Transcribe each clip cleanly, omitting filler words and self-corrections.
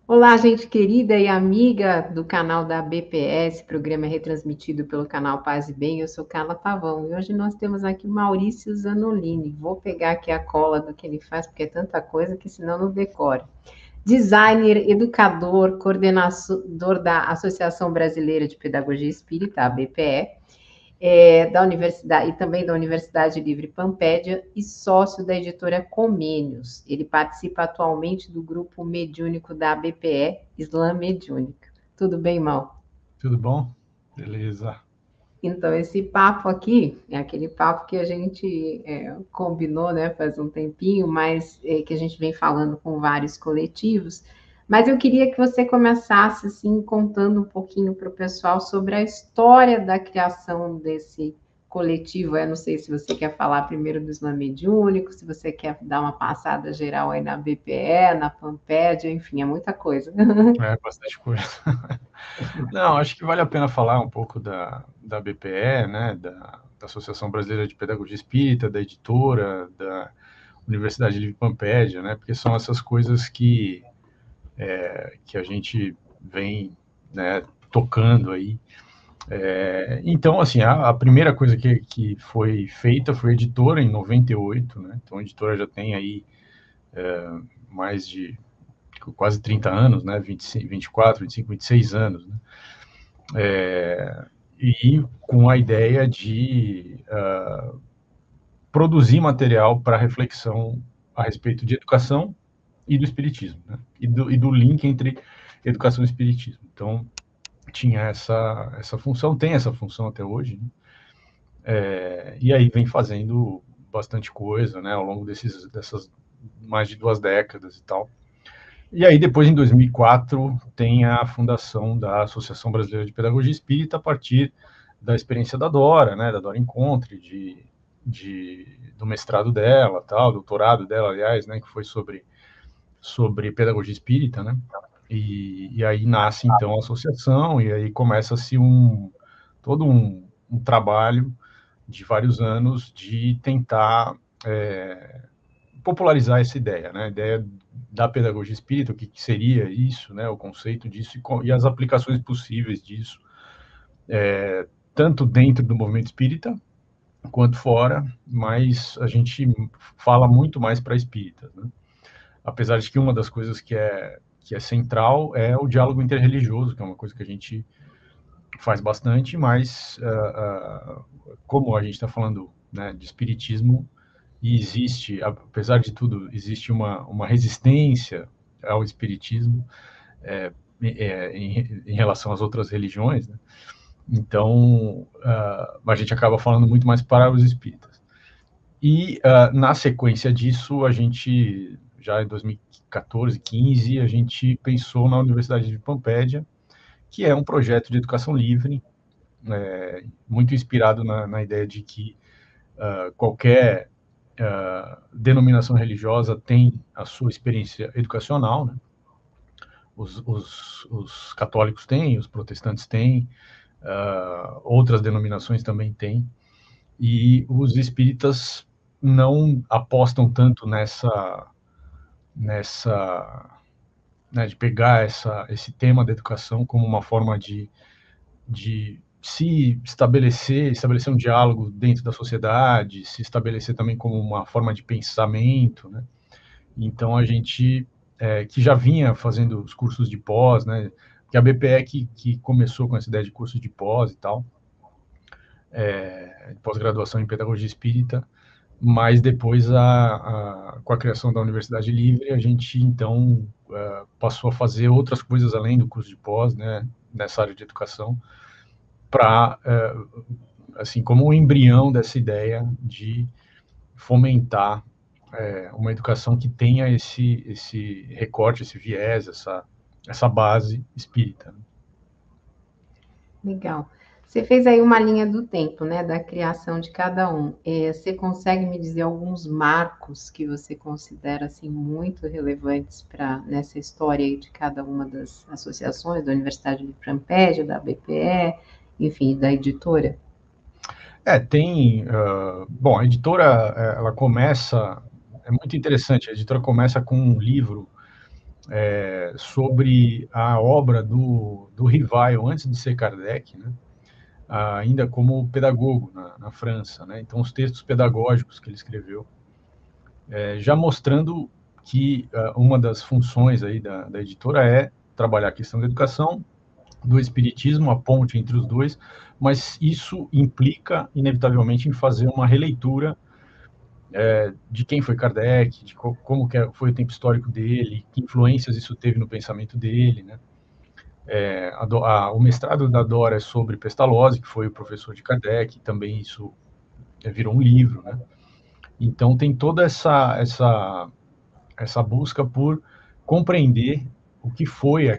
Olá, gente querida e amiga do canal da BPS, programa é retransmitido pelo canal Paz e Bem. Eu sou Carla Pavão e hoje nós temos aqui o Maurício Zanolini. Vou pegar aqui a cola do que ele faz, porque é tanta coisa que senão não decoro. Designer, educador, coordenador da Associação Brasileira de Pedagogia Espírita, a BPE, da Universidade e também da Universidade Livre Pampédia e sócio da editora Comênios. Ele participa atualmente do grupo mediúnico da ABPE, Islã Mediúnica. Tudo bem, Mal? Tudo bom? Beleza. Então, esse papo aqui é aquele papo que a gente combinou, né, faz um tempinho, mas que a gente vem falando com vários coletivos. Mas eu queria que você começasse, assim, contando um pouquinho para o pessoal sobre a história da criação desse coletivo. Eu não sei se você quer falar primeiro do Islã Mediúnico, se você quer dar uma passada geral aí na BPE, na Pampédia, enfim, é muita coisa. É bastante coisa. Não, acho que vale a pena falar um pouco da BPE, né, da Associação Brasileira de Pedagogia Espírita, da editora, da Universidade Livre Pampédia, né, porque são essas coisas que a gente vem, né, tocando aí. Então, assim, a primeira coisa que foi feita foi a editora em 98, né, então a editora já tem aí mais de quase 30 anos, né, 25, 24, 25, 26 anos, né, e com a ideia de produzir material para reflexão a respeito de educação e do espiritismo, né, e do link entre educação e espiritismo. Então, tinha essa função, tem essa função até hoje, né, e aí vem fazendo bastante coisa, né, ao longo dessas mais de 2 décadas e tal. E aí, depois, em 2004, tem a fundação da Associação Brasileira de Pedagogia Espírita, a partir da experiência da Dora, né, da Dora Encontre, do mestrado dela, tal, doutorado dela, aliás, né, que foi sobre pedagogia espírita, né, e aí nasce, então, a associação, e aí começa-se todo um trabalho de vários anos de tentar popularizar essa ideia, né? A ideia da pedagogia espírita, o que seria isso, né? O conceito disso e as aplicações possíveis disso, tanto dentro do movimento espírita quanto fora, mas a gente fala muito mais para espíritas, né? Apesar de que uma das coisas que é central é o diálogo interreligioso, que é uma coisa que a gente faz bastante, mas como a gente está falando, né, de espiritismo, e existe, apesar de tudo, existe uma resistência ao espiritismo em relação às outras religiões, né? Então, a gente acaba falando muito mais para os espíritas. E, na sequência disso, a gente, já em 2014, 15, a gente pensou na Universidade de Pampédia, que é um projeto de educação livre, muito inspirado na ideia de que qualquer denominação religiosa tem a sua experiência educacional, né? Os católicos têm, os protestantes têm, outras denominações também têm, e os espíritas não apostam tanto nessa né, de pegar esse tema da educação como uma forma de se estabelecer um diálogo dentro da sociedade, se estabelecer também como uma forma de pensamento, né? Então a gente que já vinha fazendo os cursos de pós, né? Que a BPE que começou com essa ideia de curso de pós e tal, pós-graduação em pedagogia espírita, mas depois com a criação da Universidade Livre a gente então passou a fazer outras coisas além do curso de pós, né? Nessa área de educação, para assim como um embrião dessa ideia de fomentar uma educação que tenha esse recorte, esse viés, essa base espírita. Legal. Você fez aí uma linha do tempo, né, da criação de cada um. Você consegue me dizer alguns marcos que você considera assim muito relevantes para nessa história aí de cada uma das associações, da Universidade de Frampédia, da BPE, enfim, da editora? Bom, a editora, ela começa, é muito interessante, a editora começa com um livro sobre a obra do Rivail, antes de ser Kardec, né? Ainda como pedagogo na França, né? Então, os textos pedagógicos que ele escreveu, já mostrando que uma das funções aí da editora é trabalhar a questão da educação, do espiritismo, a ponte entre os dois, mas isso implica, inevitavelmente, em fazer uma releitura de quem foi Kardec, de como que foi o tempo histórico dele, que influências isso teve no pensamento dele, né? O mestrado da Dora é sobre Pestalozzi, que foi o professor de Kardec, também isso virou um livro, né? Então tem toda essa busca por compreender o que foi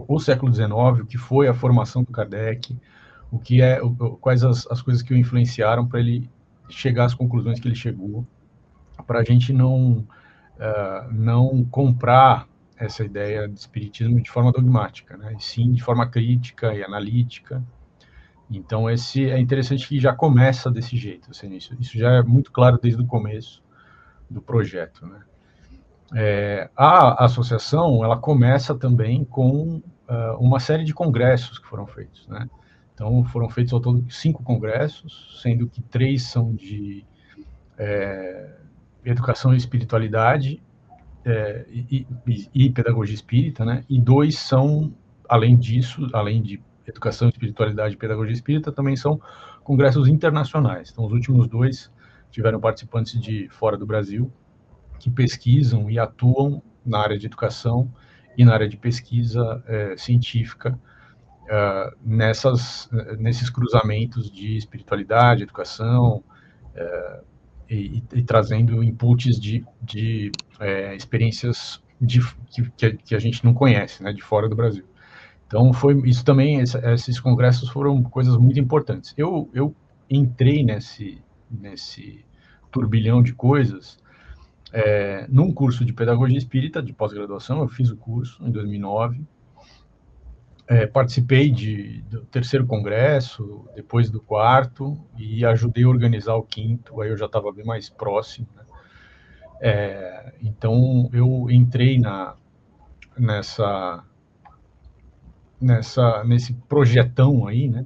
o século XIX, o que foi a formação do Kardec, quais as coisas que o influenciaram para ele chegar às conclusões que ele chegou, para a gente não comprar essa ideia de espiritismo de forma dogmática, né? E sim de forma crítica e analítica. Então, é interessante que já começa desse jeito, assim, isso já é muito claro desde o começo do projeto, né? A associação, ela começa também com uma série de congressos que foram feitos, né? Então, foram feitos ao todo 5 congressos, sendo que 3 são de educação e espiritualidade, e pedagogia espírita, né? E 2 são, além disso, além de educação, espiritualidade e pedagogia espírita, também são congressos internacionais. Então, os últimos 2 tiveram participantes de fora do Brasil, que pesquisam e atuam na área de educação e na área de pesquisa científica, nesses cruzamentos de espiritualidade, educação, e trazendo inputs de experiências que a gente não conhece, né, de fora do Brasil. Então, isso também, esses congressos foram coisas muito importantes. Eu entrei nesse turbilhão de coisas num curso de pedagogia espírita de pós-graduação. Eu fiz o curso em 2009, participei do 3º congresso, depois do 4º, e ajudei a organizar o 5º, aí eu já estava bem mais próximo, né? Então, eu entrei nesse projetão aí, né?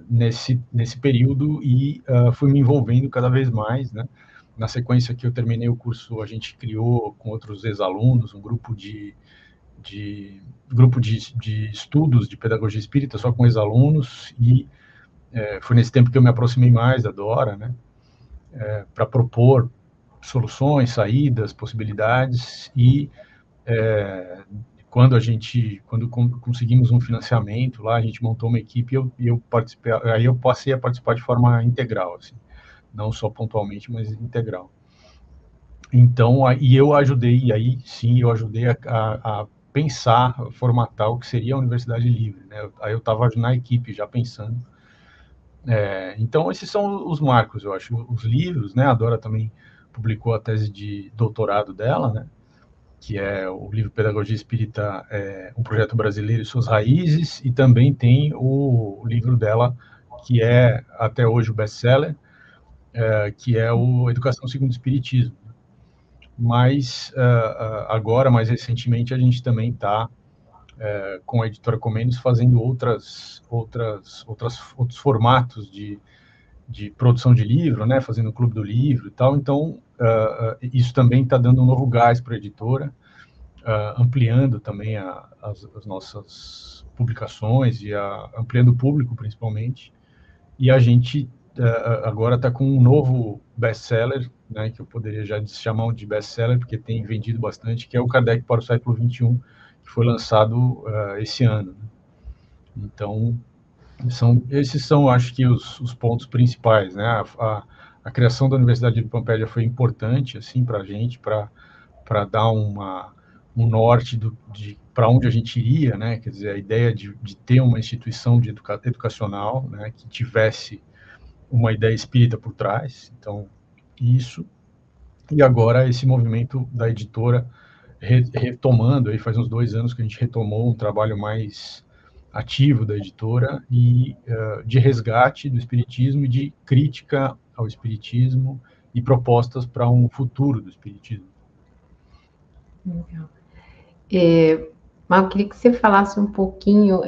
Nesse período, e fui me envolvendo cada vez mais, né? Na sequência que eu terminei o curso, a gente criou com outros ex-alunos um grupo de estudos de pedagogia espírita só com ex-alunos, e foi nesse tempo que eu me aproximei mais da Dora, né? Para propor soluções, saídas, possibilidades, e quando conseguimos um financiamento lá, a gente montou uma equipe, e eu participei, aí eu passei a participar de forma integral, assim, não só pontualmente, mas integral. Então, eu ajudei a pensar, a formatar o que seria a Universidade Livre, né? Aí eu estava na equipe já pensando. Então, esses são os marcos, eu acho. Os livros, né? A Dora também publicou a tese de doutorado dela, né? Que é o livro Pedagogia Espírita, um projeto brasileiro e suas raízes, e também tem o livro dela, que é até hoje o best-seller, que é o Educação segundo o Espiritismo. Mas agora, mais recentemente, a gente também está com a editora Comênios fazendo outros formatos de produção de livro, né? Fazendo o Clube do Livro e tal. Então, isso também está dando um novo gás para a editora, ampliando também as nossas publicações e ampliando o público, principalmente. E a gente agora está com um novo best-seller, né, que eu poderia já chamar de best-seller, porque tem vendido bastante, que é o Kardec para o século XXI, que foi lançado esse ano. Então, esses são, acho que, os pontos principais, né? A criação da Universidade de Pampélia foi importante, assim, para a gente, para dar um norte para onde a gente iria, né? Quer dizer, a ideia de ter uma instituição educacional, né, que tivesse uma ideia espírita por trás. Então, isso. E agora esse movimento da editora retomando, aí faz uns 2 anos que a gente retomou um trabalho mais ativo da editora, e de resgate do espiritismo e de crítica ao espiritismo e propostas para um futuro do espiritismo. Legal. Mas eu queria que você falasse um pouquinho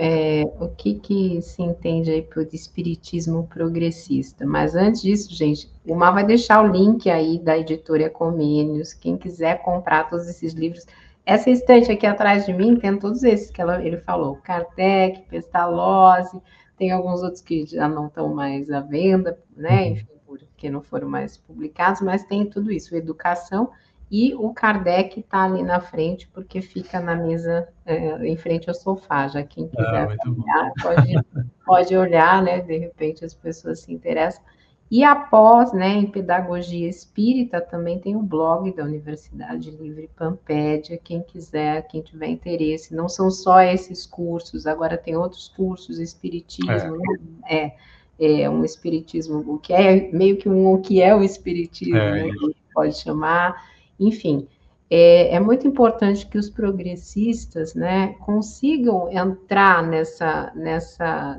o que se entende aí por espiritismo progressista. Mas antes disso, gente, o Mar vai deixar o link aí da editora Ecomênios. Quem quiser comprar todos esses livros. Essa estante aqui atrás de mim tem todos esses que ele falou: Kardec, Pestalozzi, tem alguns outros que já não estão mais à venda, né? Uhum. Enfim, porque não foram mais publicados, mas tem tudo isso, educação. E o Kardec está ali na frente, porque fica na mesa, em frente ao sofá. Já quem Ah, quiser muito bom. olhar, pode olhar, né? De repente as pessoas se interessam. E após, né, em Pedagogia Espírita, também tem o blog da Universidade Livre Pampédia. Quem quiser, quem tiver interesse, não são só esses cursos, agora tem outros cursos, É, Espiritismo, né? É um Espiritismo, o que é meio que o que é o Espiritismo, né? isso. Pode chamar. Enfim, é muito importante que os progressistas, né, consigam entrar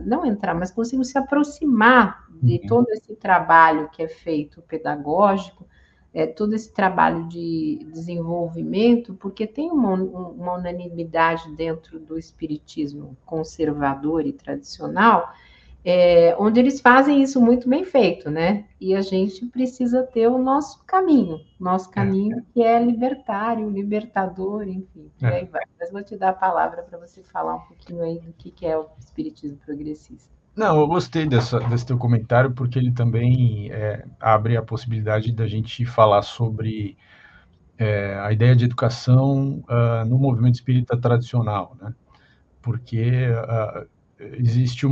não entrar, mas consigam se aproximar de Uhum. todo esse trabalho que é feito pedagógico, todo esse trabalho de desenvolvimento, porque tem uma unanimidade dentro do espiritismo conservador e tradicional, onde eles fazem isso muito bem feito, né? E a gente precisa ter o nosso É, caminho que é libertário, libertador, enfim, por aí é. vai. Mas vou te dar a palavra para você falar um pouquinho aí do que é o espiritismo progressista. Não, eu gostei desse teu comentário porque ele também abre a possibilidade da gente falar sobre a ideia de educação no movimento espírita tradicional, né? Porque existe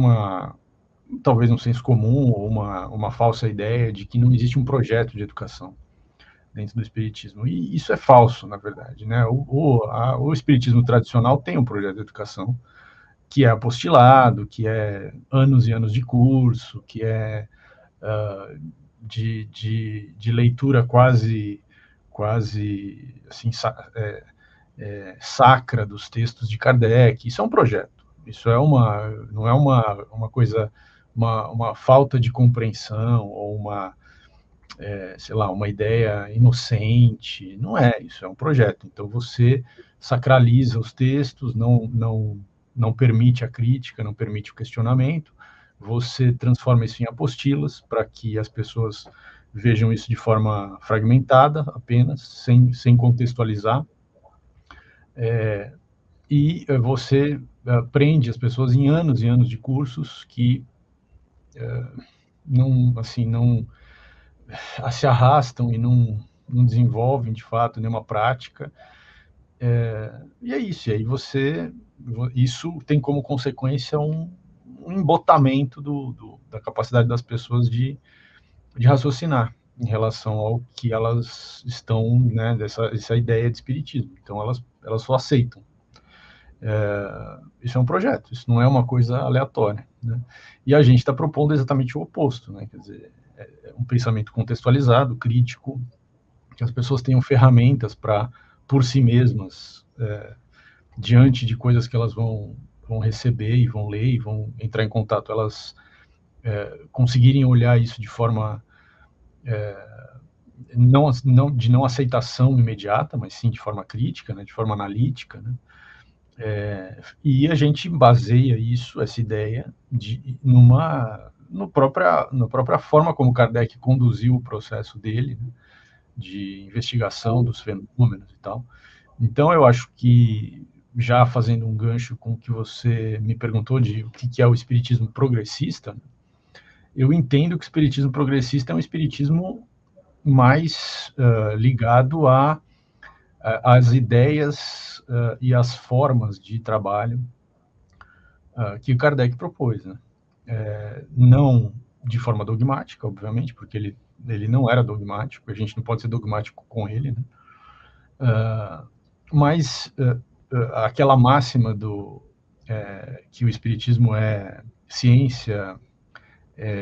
talvez um senso comum ou uma falsa ideia de que não existe um projeto de educação dentro do espiritismo. E isso é falso, na verdade, né? O espiritismo tradicional tem um projeto de educação que é apostilado, que é anos e anos de curso, que é de leitura quase assim, sacra dos textos de Kardec. Isso é um projeto. Isso não é uma coisa, uma falta de compreensão ou sei lá, uma ideia inocente. Não é, isso é um projeto. Então você sacraliza os textos, não permite a crítica, não permite o questionamento, você transforma isso em apostilas para que as pessoas vejam isso de forma fragmentada apenas, sem contextualizar, e você prende as pessoas em anos e anos de cursos que não, assim, não se arrastam e não desenvolvem de fato nenhuma prática. E é isso. E aí isso tem como consequência um embotamento da capacidade das pessoas de raciocinar em relação ao que elas estão, né, dessa ideia de espiritismo. Então elas só aceitam. Isso é um projeto, isso não é uma coisa aleatória, né? E a gente está propondo exatamente o oposto, né? Quer dizer, um pensamento contextualizado, crítico, que as pessoas tenham ferramentas para, por si mesmas, diante de coisas que elas vão receber e vão ler e vão entrar em contato, elas conseguirem olhar isso de forma de não aceitação imediata, mas sim de forma crítica, né, de forma analítica, né? E a gente baseia essa ideia na própria forma como Kardec conduziu o processo dele, né, de investigação dos fenômenos e tal. Então, eu acho que, já fazendo um gancho com o que você me perguntou de o que é o espiritismo progressista, eu entendo que o espiritismo progressista é um espiritismo mais ligado às ideias e às formas de trabalho que Kardec propôs, né? Não de forma dogmática, obviamente, porque ele não era dogmático, a gente não pode ser dogmático com ele, né? Mas aquela máxima que o espiritismo é ciência,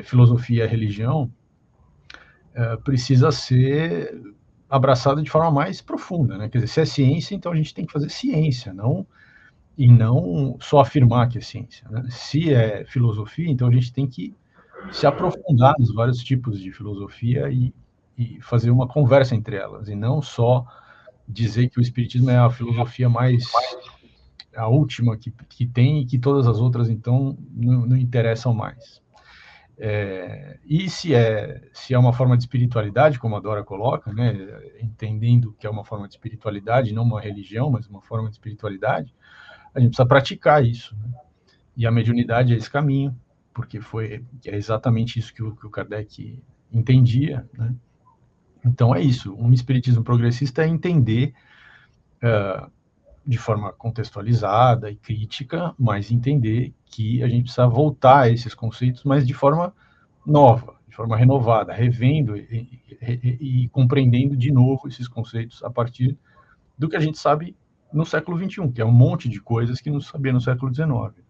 filosofia e religião precisa ser abraçada de forma mais profunda, né? Quer dizer, se é ciência, então a gente tem que fazer ciência, não só afirmar que é ciência, né? Se é filosofia, então a gente tem que se aprofundar nos vários tipos de filosofia e fazer uma conversa entre elas, e não só dizer que o espiritismo é a filosofia mais, a última que tem, e que todas as outras, então, não interessam mais. E se é uma forma de espiritualidade, como a Dora coloca, né, entendendo que é uma forma de espiritualidade, não uma religião, mas uma forma de espiritualidade, a gente precisa praticar isso, né? E a mediunidade é esse caminho, porque é exatamente isso que o Kardec entendia, né? Então é isso, um espiritismo progressista é entender de forma contextualizada e crítica, mas entender que a gente precisa voltar a esses conceitos, mas de forma nova, de forma renovada, revendo e compreendendo de novo esses conceitos a partir do que a gente sabe no século XXI, que é um monte de coisas que não sabia no século XIX.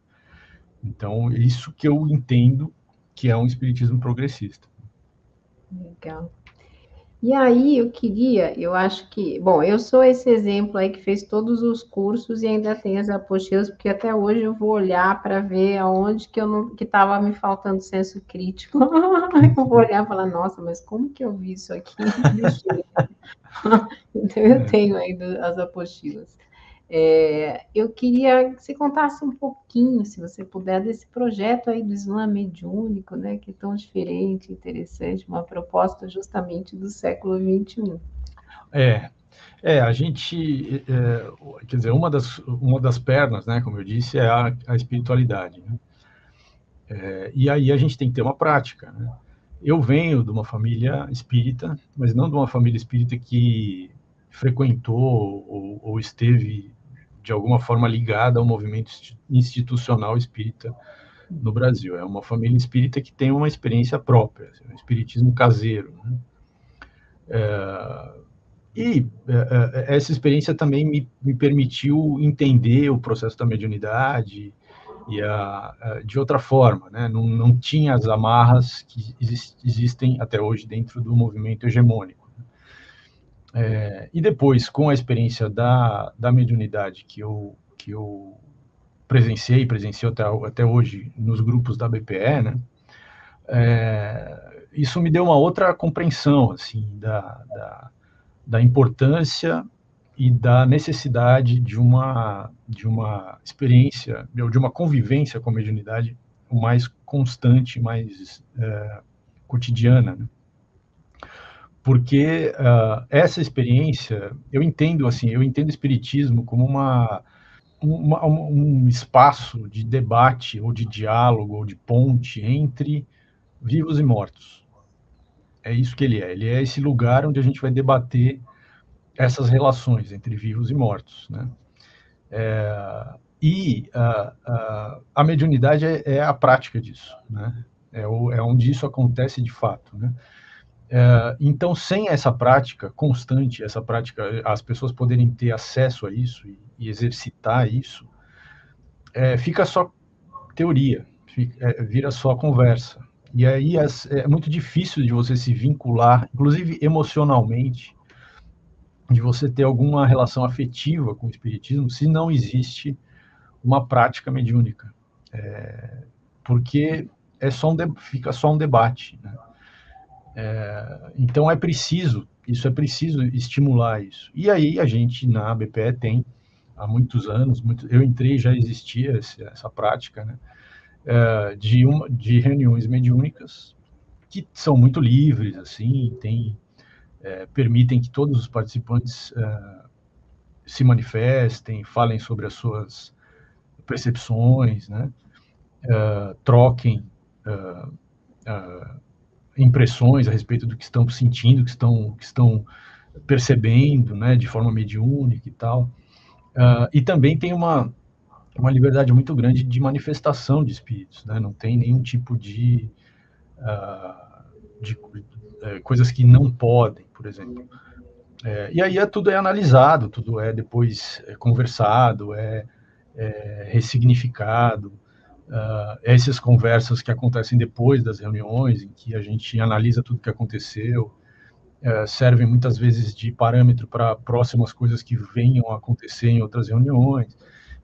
Então, é isso que eu entendo que é um espiritismo progressista. Legal. E aí eu acho que, bom, eu sou esse exemplo aí que fez todos os cursos e ainda tem as apostilas, porque até hoje eu vou olhar para ver aonde que eu não, que estava me faltando senso crítico. Eu vou olhar e falar, nossa, mas como que eu vi isso aqui? Deixei. Então eu tenho ainda as apostilas. Eu queria que você contasse um pouquinho, se você puder, desse projeto aí do Islã mediúnico, né, que é tão diferente, interessante, uma proposta justamente do século XXI. A gente, quer dizer, uma das pernas, né, como eu disse, é a espiritualidade, né? E aí a gente tem que ter uma prática, né? Eu venho de uma família espírita, mas não de uma família espírita que frequentou ou esteve de alguma forma ligada ao movimento institucional espírita no Brasil. É uma família espírita que tem uma experiência própria, assim, um espiritismo caseiro, né? Essa experiência também me permitiu entender o processo da mediunidade de outra forma, né? Não tinha as amarras que existem até hoje dentro do movimento hegemônico. E depois, com a experiência da mediunidade que eu presencio até hoje nos grupos da BPE, né? Isso me deu uma outra compreensão assim, da importância e da necessidade de uma experiência, de uma convivência com a mediunidade mais constante, mais cotidiana, né? Porque essa experiência, eu entendo o espiritismo como um espaço de debate ou de diálogo ou de ponte entre vivos e mortos. É isso que ele é. Ele é esse lugar onde a gente vai debater essas relações entre vivos e mortos, né? A mediunidade é a prática disso, né? É onde isso acontece de fato, né? Então, sem essa prática constante, essa prática, as pessoas poderem ter acesso a isso e exercitar isso, fica só teoria, vira só conversa. E aí é muito difícil de você se vincular, inclusive emocionalmente, de você ter alguma relação afetiva com o espiritismo, se não existe uma prática mediúnica, porque fica só um debate, né? Então é preciso estimular isso. E aí a gente na BPE tem há muitos anos, eu entrei já existia essa prática, né? De reuniões mediúnicas que são muito livres, assim, permitem que todos os participantes se manifestem, falem sobre as suas percepções, né? Troquem impressões a respeito do que estão sentindo, que estão percebendo, né, de forma mediúnica e tal. E também tem uma liberdade muito grande de manifestação de espíritos, né? Não tem nenhum tipo de coisas que não podem, por exemplo. E aí tudo é analisado, tudo é depois conversado, ressignificado. Essas conversas que acontecem depois das reuniões, em que a gente analisa tudo que aconteceu, servem muitas vezes de parâmetro para próximas coisas que venham a acontecer em outras reuniões.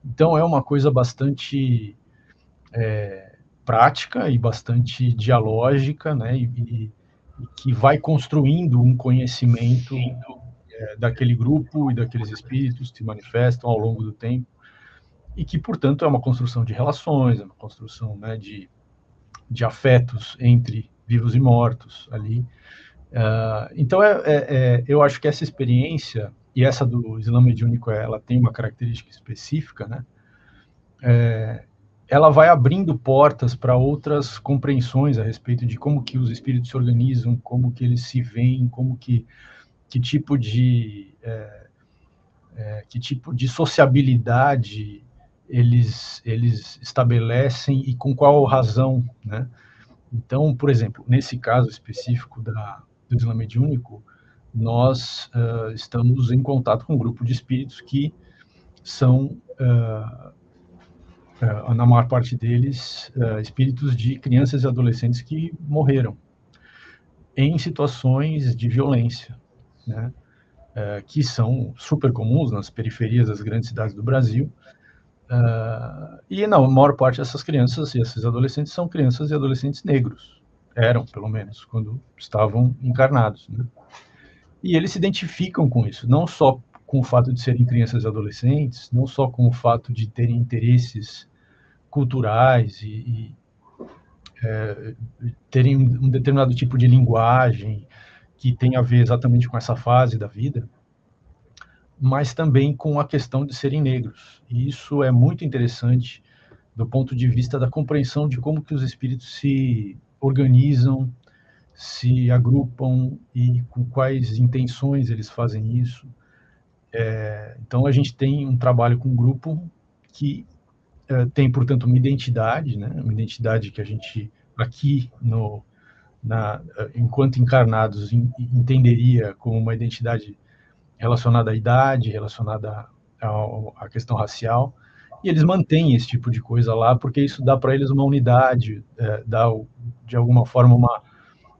Então é uma coisa bastante prática e bastante dialógica, né? E que vai construindo um conhecimento daquele grupo e daqueles espíritos que se manifestam ao longo do tempo, e que, portanto, é uma construção de relações, é uma construção, né, de afetos entre vivos e mortos ali. Então, eu acho que essa experiência, e essa do Islã mediúnico, ela tem uma característica específica, né? Ela vai abrindo portas para outras compreensões a respeito de como que os espíritos se organizam, como que eles se veem, que tipo de sociabilidade eles estabelecem e com qual razão, né? Então, por exemplo, nesse caso específico do Islã mediúnico, nós estamos em contato com um grupo de espíritos que são, na maior parte deles, espíritos de crianças e adolescentes que morreram em situações de violência, né? Que são super comuns nas periferias das grandes cidades do Brasil. E na maior parte dessas crianças e esses adolescentes são crianças e adolescentes negros. Eram, pelo menos, quando estavam encarnados, né? E eles se identificam com isso, não só com o fato de serem crianças e adolescentes, não só com o fato de terem interesses culturais e terem um determinado tipo de linguagem que tem a ver exatamente com essa fase da vida, mas também com a questão de serem negros. E isso é muito interessante do ponto de vista da compreensão de como que os espíritos se organizam, se agrupam e com quais intenções eles fazem isso. Então, a gente tem um trabalho com um grupo que tem, portanto, uma identidade, né? Uma identidade que a gente, aqui, enquanto encarnados, entenderia como uma identidade relacionada à idade, relacionada à questão racial, e eles mantêm esse tipo de coisa lá, porque isso dá para eles uma unidade, dá, de alguma forma,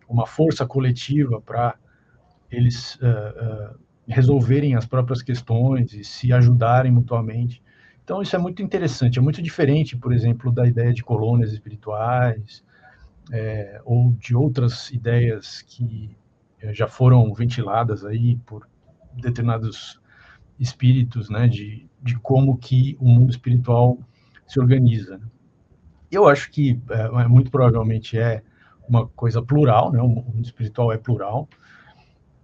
uma força coletiva para eles resolverem as próprias questões e se ajudarem mutuamente. Então, isso é muito interessante, é muito diferente, por exemplo, da ideia de colônias espirituais, ou de outras ideias que já foram ventiladas aí por determinados espíritos, né, de como que o mundo espiritual se organiza. Eu acho que muito provavelmente é uma coisa plural, né, o mundo espiritual é plural,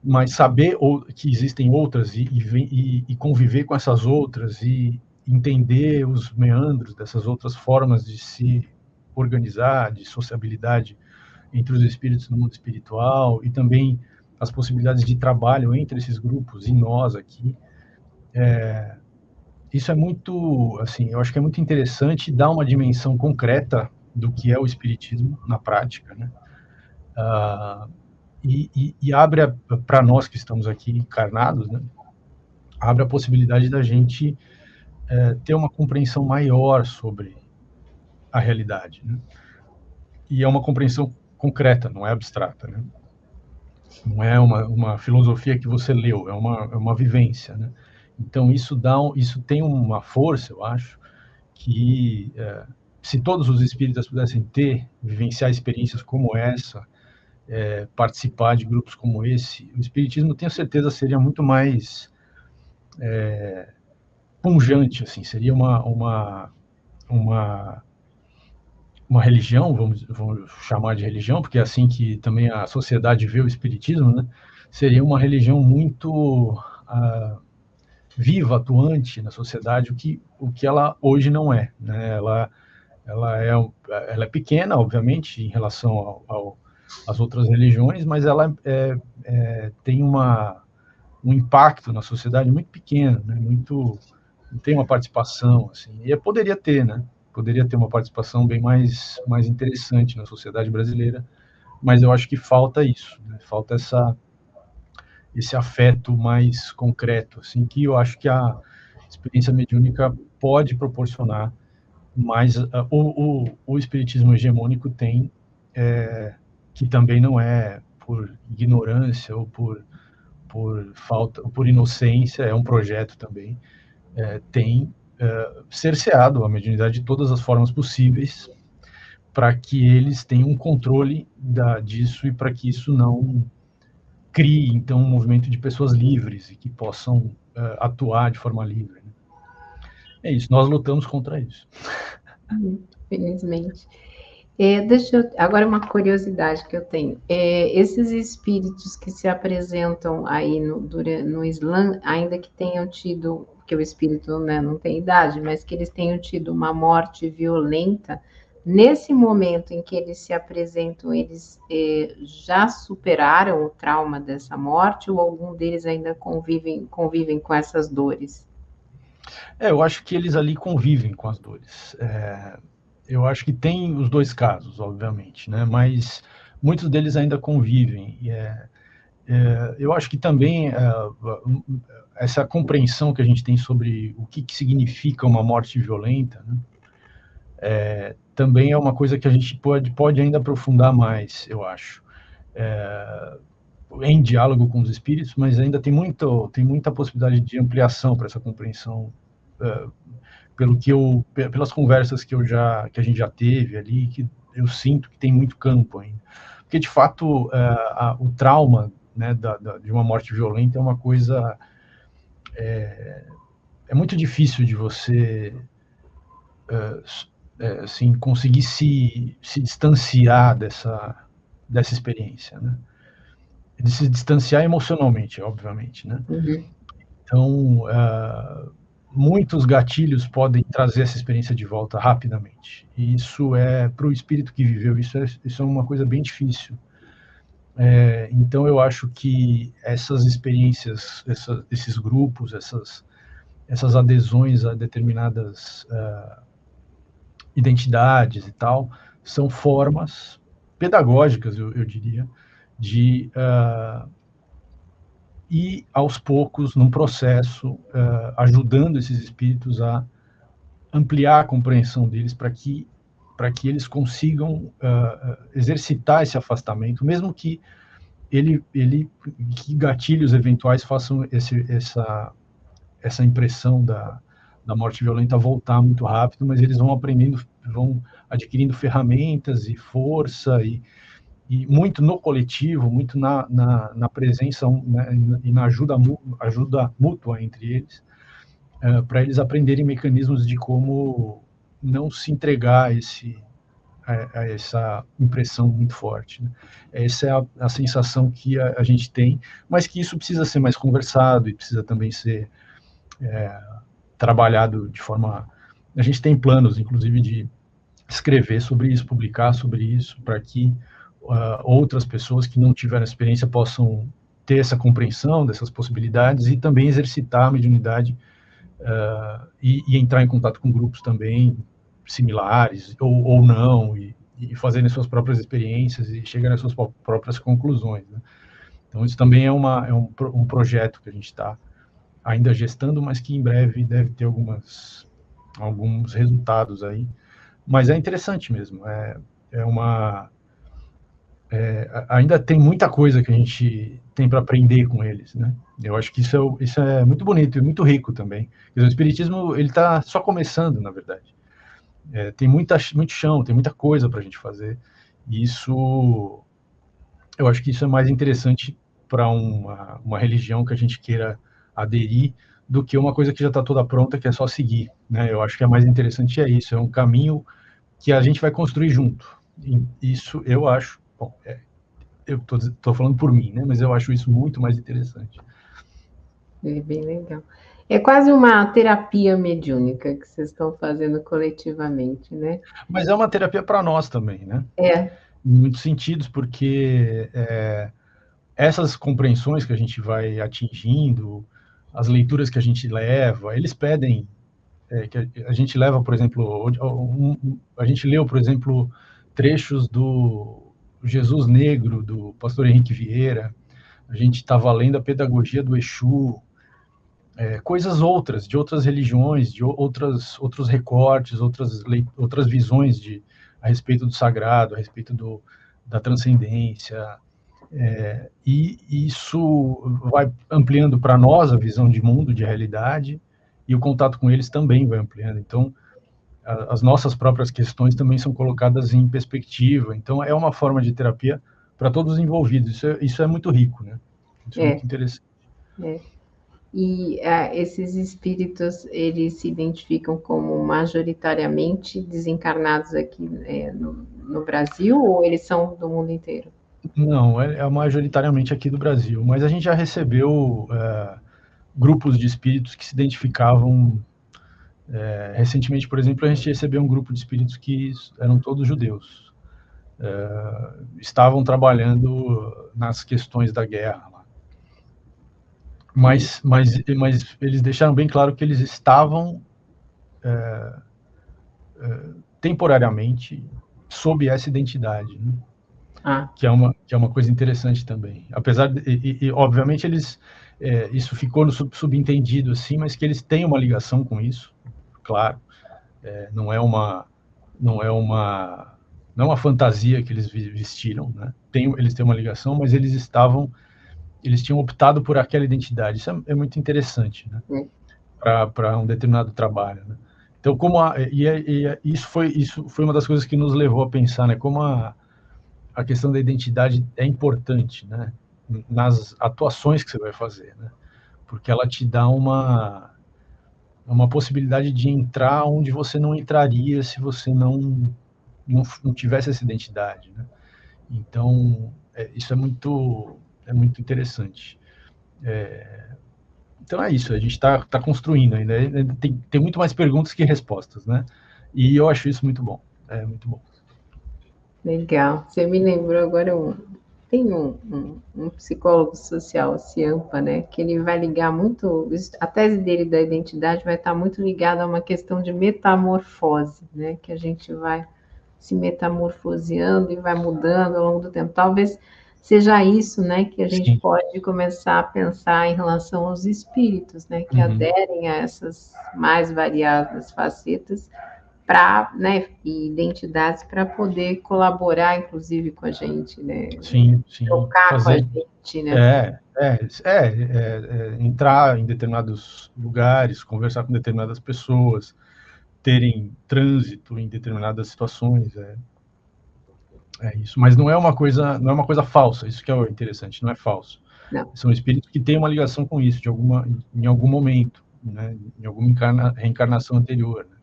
mas saber que existem outras e conviver com essas outras e entender os meandros dessas outras formas de se organizar, de sociabilidade entre os espíritos no mundo espiritual e também as possibilidades de trabalho entre esses grupos e nós aqui, isso é muito, assim, eu acho que é muito interessante dar uma dimensão concreta do que é o espiritismo na prática, né? E abre para nós que estamos aqui encarnados, né? Abre a possibilidade da gente ter uma compreensão maior sobre a realidade, né? E é uma compreensão concreta, não é abstrata, né? Não é uma filosofia que você leu, é uma vivência, né? Então isso tem uma força, eu acho, que se todos os espíritas pudessem vivenciar experiências como essa, participar de grupos como esse, o espiritismo, tenho certeza, seria muito mais pungente, assim, seria uma religião, vamos chamar de religião, porque é assim que também a sociedade vê o espiritismo, né? Seria uma religião muito viva, atuante na sociedade, o que ela hoje não é, né? Ela é pequena, obviamente, em relação às outras religiões, mas ela tem um impacto na sociedade muito pequeno, né? Não tem uma participação, assim, e poderia ter, né? Poderia ter uma participação bem mais interessante na sociedade brasileira, mas eu acho que falta isso, né? Falta esse afeto mais concreto, assim, que eu acho que a experiência mediúnica pode proporcionar, mas o espiritismo hegemônico tem, que também não é por ignorância ou por falta, por inocência, é um projeto também, tem cerceado a mediunidade de todas as formas possíveis para que eles tenham um controle disso e para que isso crie, então, um movimento de pessoas livres e que possam atuar de forma livre. Né? É isso, nós lutamos contra isso. Felizmente. Agora uma curiosidade que eu tenho. Esses espíritos que se apresentam aí no Islã, ainda que tenham tido, que o espírito, né, não tem idade, mas que eles tenham tido uma morte violenta, nesse momento em que eles se apresentam, eles já superaram o trauma dessa morte ou algum deles ainda convivem com essas dores? Eu acho que eles ali convivem com as dores. Eu acho que tem os dois casos, obviamente, né? Mas muitos deles ainda convivem. Eu acho que também essa compreensão que a gente tem sobre o que significa uma morte violenta, né? Também é uma coisa que a gente pode ainda aprofundar mais, eu acho. Em diálogo com os espíritos, mas ainda tem muita possibilidade de ampliação para essa compreensão, pelas conversas que a gente já teve ali, que eu sinto que tem muito campo ainda. Porque, de fato, o trauma, né, de uma morte violenta é uma coisa... É muito difícil de você assim, conseguir se distanciar dessa experiência, né? De se distanciar emocionalmente, obviamente, né? Uhum. Então, muitos gatilhos podem trazer essa experiência de volta rapidamente. E isso para o espírito que viveu, isso é uma coisa bem difícil. Então, eu acho que essas experiências, esses grupos, essas adesões a determinadas identidades e tal, são formas pedagógicas, eu diria, de ir aos poucos num processo, ajudando esses espíritos a ampliar a compreensão deles para que eles consigam exercitar esse afastamento, mesmo que que gatilhos eventuais façam essa impressão da morte violenta voltar muito rápido, mas eles vão aprendendo, vão adquirindo ferramentas e força e muito no coletivo, muito na presença, né, e na ajuda mútua entre eles, para eles aprenderem mecanismos de como não se entregar a essa impressão muito forte. Né? Essa é a sensação que a gente tem, mas que isso precisa ser mais conversado e precisa também ser trabalhado de forma... A gente tem planos, inclusive, de escrever sobre isso, publicar sobre isso, para que outras pessoas que não tiveram experiência possam ter essa compreensão dessas possibilidades e também exercitar a mediunidade e entrar em contato com grupos também similares ou não, e fazerem suas próprias experiências e chegarem às suas próprias conclusões. Né? Então, isso também é um projeto que a gente está ainda gestando, mas que em breve deve ter alguns resultados aí. Mas é interessante mesmo. Ainda tem muita coisa que a gente tem para aprender com eles, né? Eu acho que isso é muito bonito e muito rico também. O espiritismo ele está só começando, na verdade. Tem muito chão, tem muita coisa para a gente fazer. E eu acho que isso é mais interessante para uma religião que a gente queira aderir do que uma coisa que já está toda pronta, que é só seguir. Né? Eu acho que é mais interessante isso, é um caminho que a gente vai construir junto. E isso eu acho, bom, eu estou falando por mim, né? Mas eu acho isso muito mais interessante. É bem legal. É quase uma terapia mediúnica que vocês estão fazendo coletivamente, né? Mas é uma terapia para nós também, né? Em muitos sentidos, porque essas compreensões que a gente vai atingindo, as leituras que a gente leva, eles pedem que a gente leva, por exemplo, a gente leu, por exemplo, trechos do Jesus Negro, do pastor Henrique Vieira, a gente estava lendo a pedagogia do Exu, coisas outras, de outras religiões, de outros recortes, outras visões a respeito do sagrado, a respeito da transcendência, e isso vai ampliando para nós a visão de mundo, de realidade, e o contato com eles também vai ampliando. Então, as nossas próprias questões também são colocadas em perspectiva. Então, é uma forma de terapia para todos os envolvidos. Isso é muito rico, né? Isso é muito interessante. E esses espíritos, eles se identificam como majoritariamente desencarnados aqui no Brasil, ou eles são do mundo inteiro? Não, é majoritariamente aqui do Brasil, mas a gente já recebeu grupos de espíritos que se identificavam. Recentemente, por exemplo, a gente recebeu um grupo de espíritos que eram todos judeus. Estavam trabalhando nas questões da guerra lá. Mas eles deixaram bem claro que eles estavam temporariamente sob essa identidade, né? Que é uma coisa interessante também. Apesar de, obviamente, isso ficou no subentendido assim, mas que eles têm uma ligação com isso, claro. Não é uma fantasia que eles vestiram, né? Eles têm uma ligação, mas eles tinham optado por aquela identidade. Isso é muito interessante, né? Para um determinado trabalho, né? Então, isso foi uma das coisas que nos levou a pensar, né? Como a questão da identidade é importante, né? Nas atuações que você vai fazer, né? Porque ela te dá uma possibilidade de entrar onde você não entraria se você não tivesse essa identidade, né? Então, isso é muito interessante. Então é isso, a gente está construindo ainda. Tem muito mais perguntas que respostas, né? E eu acho isso muito bom. É muito bom. Legal. Você me lembrou agora tem um psicólogo social, Ciampa, né? Que ele vai ligar muito, a tese dele da identidade vai estar muito ligada a uma questão de metamorfose, né? Que a gente vai se metamorfoseando e vai mudando ao longo do tempo. Talvez seja isso, né, que a gente pode começar a pensar em relação aos espíritos, né, que aderem a essas mais variadas facetas e identidades para poder colaborar, inclusive, com a gente, né? Sim. Trocar com a gente, né? Entrar em determinados lugares, conversar com determinadas pessoas, terem trânsito em determinadas situações, isso. Mas não é uma coisa falsa. Isso que é o interessante. Não é falso. Não. São espíritos que têm uma ligação com isso em algum momento, né? Em alguma reencarnação anterior, né?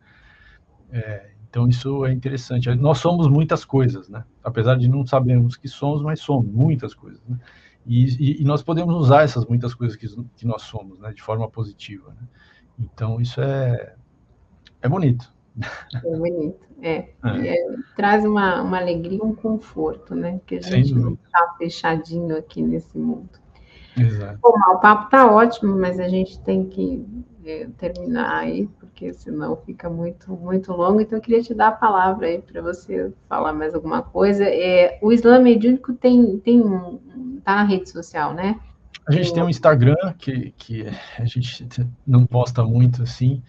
Então isso é interessante. Nós somos muitas coisas, né? Apesar de não sabermos que somos, mas somos muitas coisas, né? E nós podemos usar essas muitas coisas que nós somos, né? De forma positiva, né? Então isso é bonito. É bonito, traz uma alegria, um conforto, né? Que a gente não está fechadinho aqui nesse mundo. Exato. Bom, o papo está ótimo, mas a gente tem que terminar aí, porque senão fica muito, muito longo. Então, eu queria te dar a palavra aí para você falar mais alguma coisa. O Islã Mediúnico tá na rede social, né? A gente tem um Instagram que a gente não posta muito assim.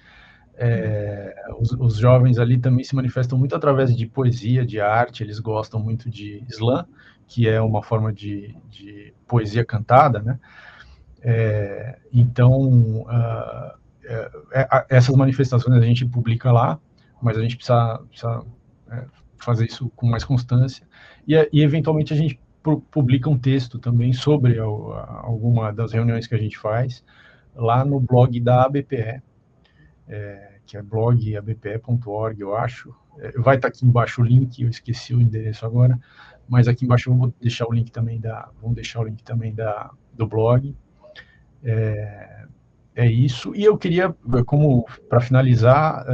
Os jovens ali também se manifestam muito através de poesia, de arte. Eles gostam muito de Islã, que é uma forma de poesia cantada, né? Então, essas manifestações a gente publica lá, mas a gente precisa fazer isso com mais constância. E eventualmente, a gente publica um texto também sobre alguma das reuniões que a gente faz lá no blog da ABPE, que é blogabpe.org, eu acho. Vai estar aqui embaixo o link, eu esqueci o endereço agora, mas aqui embaixo eu vou deixar o link também do blog. É isso. E eu queria, como para finalizar,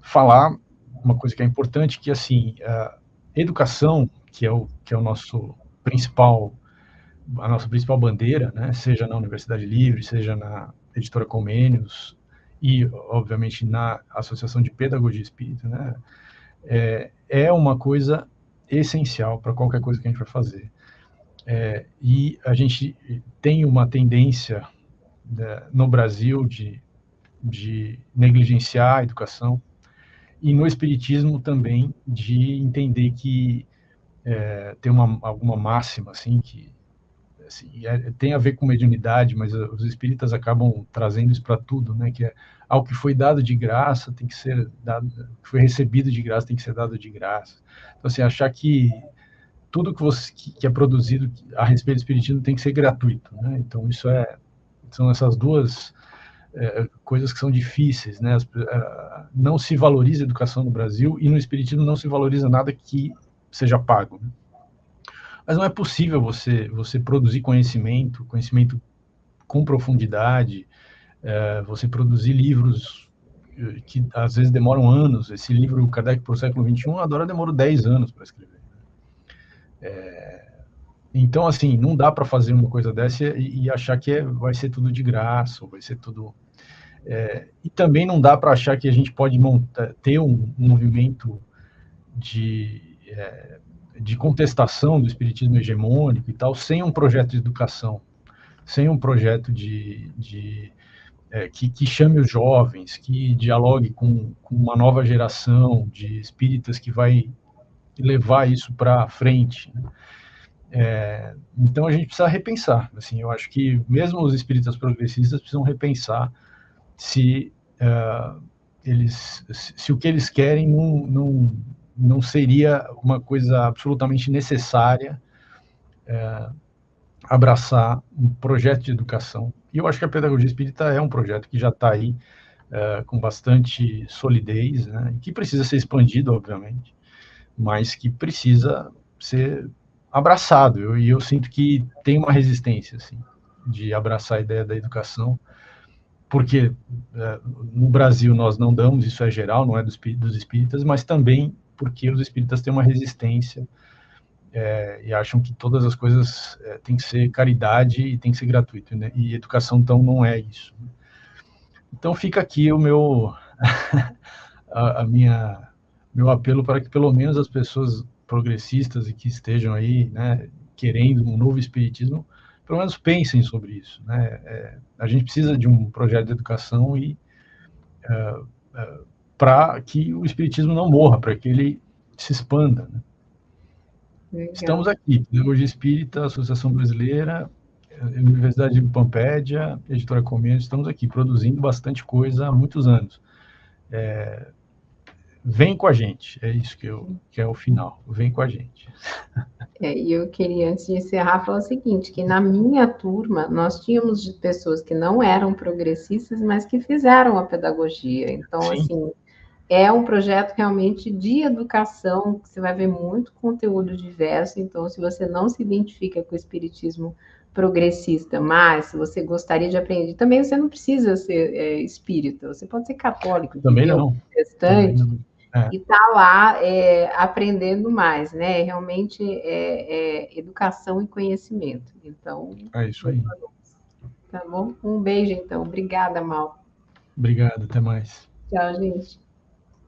falar uma coisa que é importante, que assim, a educação, que é a nossa principal bandeira, né, seja na Universidade Livre, seja na Editora Comênios e, obviamente, na Associação de Pedagogia Espírita, né, é uma coisa essencial para qualquer coisa que a gente vai fazer. E a gente tem uma tendência no Brasil de negligenciar a educação, e no espiritismo também de entender que tem alguma máxima assim que assim, tem a ver com mediunidade, mas os espíritas acabam trazendo isso para tudo, né? Que ao que foi dado de graça tem que ser dado, que foi recebido de graça tem que ser dado de graça. Então, assim, achar que tudo que é produzido a respeito do espiritismo tem que ser gratuito, né? Então são essas duas coisas que são difíceis, né? Não se valoriza a educação no Brasil e no espiritismo não se valoriza nada que seja pago, né? Mas não é possível você produzir conhecimento com profundidade, você produzir livros que às vezes demoram anos. Esse livro, Kardec para o século XXI, agora demorou 10 anos para escrever. Então, assim, não dá para fazer uma coisa dessa e achar que vai ser tudo de graça, ou vai ser tudo... e também não dá para achar que a gente pode ter um movimento de contestação do espiritismo hegemônico e tal, sem um projeto de educação, sem um projeto que chame os jovens, que dialogue com uma nova geração de espíritas que vai levar isso para frente. Então a gente precisa repensar. Assim, eu acho que mesmo os espíritas progressistas precisam repensar se o que eles querem não seria uma coisa absolutamente necessária abraçar um projeto de educação. E eu acho que a pedagogia espírita é um projeto que já está aí com bastante solidez, né, que precisa ser expandido, obviamente, mas que precisa ser abraçado. E eu sinto que tem uma resistência assim, de abraçar a ideia da educação, porque no Brasil nós não damos, isso é geral, não é dos espíritas, mas também porque os espíritas têm uma resistência e acham que todas as coisas têm que ser caridade e tem que ser gratuito, né? E educação, então, não é isso. Então fica aqui o meu meu apelo para que pelo menos as pessoas progressistas e que estejam aí, né, querendo um novo espiritismo, pelo menos pensem sobre isso, né? A gente precisa de um projeto de educação e para que o espiritismo não morra, para que ele se expanda, né? Estamos aqui, Pedagogia Espírita, Associação Brasileira, Universidade de Pampédia, Editora Comêncio, estamos aqui produzindo bastante coisa há muitos anos. Vem com a gente, é isso que é o final, vem com a gente. E eu queria, antes de encerrar, falar o seguinte, que na minha turma, nós tínhamos de pessoas que não eram progressistas, mas que fizeram a pedagogia. Então, Sim. assim, é um projeto realmente de educação, que você vai ver muito conteúdo diverso. Então, se você não se identifica com o espiritismo progressista, mas se você gostaria de aprender, também você não precisa ser espírita, você pode ser católico, também não, protestante, e tá lá aprendendo mais, né? Realmente educação e conhecimento. Então, é isso aí. Tá bom? Um beijo, então. Obrigada, Mal. Obrigado, até mais. Tchau, gente.